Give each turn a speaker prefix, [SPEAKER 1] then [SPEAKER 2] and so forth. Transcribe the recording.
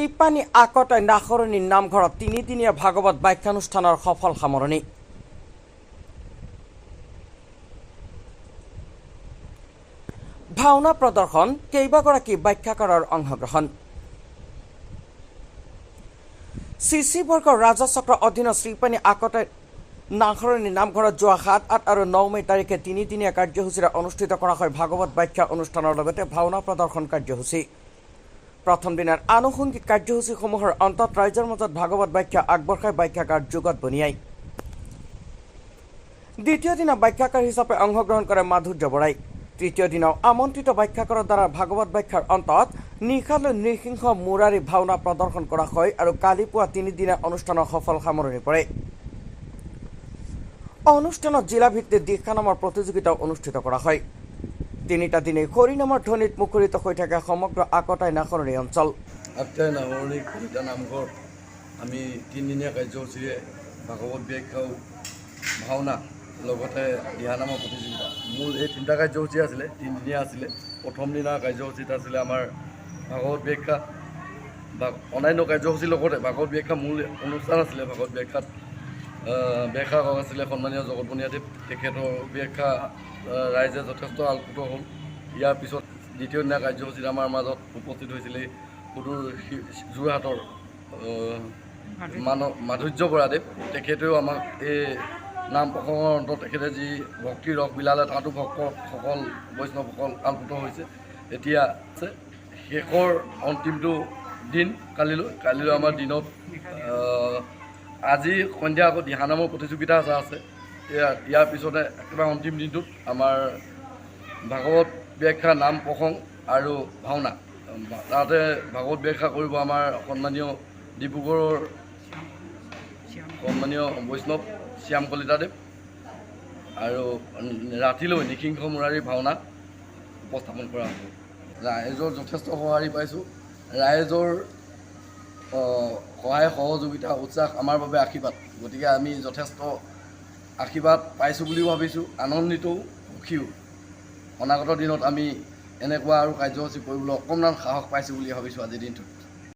[SPEAKER 1] ইপানী আকতাই নাখৰণী নামঘৰত তিনিদিনীয়া ভাগৱত ব্যাখ্যানুষ্ঠানৰ সফল সামৰণি। ভাওনা প্ৰদৰ্শন, কেইবাগৰাকী ব্যাখ্যাকাৰৰ অংশগ্ৰহণ। চিচিবৰ্গৰ ৰাজচক্ৰ অধীনত শ্ৰীপানী আকতাই নাখৰণী নামঘৰত যোৱা 7, 8 আৰু 9 মে তাৰিখে তিনিদিনীয়া কাৰ্যসূচীৰে অনুষ্ঠিত কৰা হয় ভাগৱত ব্যাখ্যা অনুষ্ঠানৰ লগতে ভাওনা প্ৰদৰ্শন কাৰ্যসূচী। প্ৰথম দিনাৰ আনুষংগিক কাৰ্যসূচীসমূহৰ অন্তত ৰাইজৰ মাজত ভাগৱত ব্যাখ্যা আগবঢ়াই ব্যাখ্যাকাৰ যুগত বনিয়াই। দ্বিতীয় দিনা ব্যাখ্যাকাৰ হিচাপে অংশগ্ৰহণ কৰে মাধুৰ্য বৰাই। তৃতীয় দিনাও আমন্ত্ৰিত ব্যাখ্যাকাৰৰ দ্বাৰা ভাগৱত ব্যাখ্যাৰ অন্তত নিশালৈ নৃসিংহ মুৰাৰী ভাওনা প্ৰদৰ্শন কৰা হয় আৰু কালি পুৱা তিনিদিনীয়া অনুষ্ঠানৰ সফল সামৰণি পৰে। অনুষ্ঠানত জিলাভিত্তিক দিক্ষানামৰ প্ৰতিযোগিতাও অনুষ্ঠিত কৰা হয়। তিনিটা দিনেই হৰিনামৰ ধ্বনিত মুখৰিত হৈ থাকে সমগ্ৰ আকতাই নাখৰণী অঞ্চল।
[SPEAKER 2] আকতাই নাখৰণী কলিতা নামঘৰ আমি তিনিদিনীয়া কাৰ্যসূচীৰে ভাগৱত ব্যাখ্যাও ভাওনা লগতে দিহানামৰ প্ৰতিযোগিতা মূল এই তিনিটা কাৰ্যসূচী আছিলে। তিনিদিনীয়া আছিলে। প্ৰথম দিনা কাৰ্যসূচীত আছিলে আমাৰ ভাগৱত ব্যাখ্যা বা অন্যান্য কাৰ্যসূচীৰ লগতে ভাগৱত ব্যাখ্যা মূল অনুষ্ঠান আছিলে। ভাগৱত ব্যাখ্যাত ব্যাখ্যাকক আছিলে সন্মানীয় জগত বনিয়াদেৱ। তেখেতৰ ব্যাখ্যা ৰাইজে যথেষ্ট আলোকিত হ'ল। ইয়াৰ পিছত দ্বিতীয় দিনা কাৰ্যসূচীত আমাৰ মাজত উপস্থিত হৈছিলে সুদূৰ যোৰহাটৰ মাধুৰ্য বৰাদেৱ। তেখেতেও আমাক এই নাম প্ৰসংগৰ অন্তত তেখেতে যি ভক্তিৰ ৰস বিলালে তাতো ভক্তসকল বৈষ্ণৱসকল আলোকিত হৈছে। এতিয়া শেষৰ অন্তিমটো দিন কালিলৈ আমাৰ দিনত আজি সন্ধিয়া আকৌ দিহানামৰ প্ৰতিযোগিতা আছে। ইয়াৰ পিছতে একেবাৰে অন্তিম দিনটোত আমাৰ ভাগৱত ব্যাখ্যা নাম প্ৰসংগ আৰু ভাওনা। তাতে ভাগৱত ব্যাখ্যা কৰিব আমাৰ সন্মানীয় ডিব্ৰুগড়ৰ সন্মানীয় বৈষ্ণৱ শ্যাম কলিতাদেৱ আৰু ৰাতিলৈ নৃসিংহ মুৰাৰী ভাওনা উপস্থাপন কৰা হ'ব। ৰাইজৰ যথেষ্ট সঁহাৰি পাইছোঁ। ৰাইজৰ সহায় সহযোগিতা উৎসাহ আমাৰ বাবে আশীৰ্বাদ। গতিকে আমি যথেষ্ট আশীৰ্বাদ পাইছোঁ বুলিও ভাবিছোঁ, আনন্দিতও সুখীও। অনাগত দিনত আমি এনেকুৱা আৰু কাৰ্যসূচী কৰিবলৈ অকণমান সাহস পাইছোঁ বুলি ভাবিছোঁ আজিৰ দিনটোত।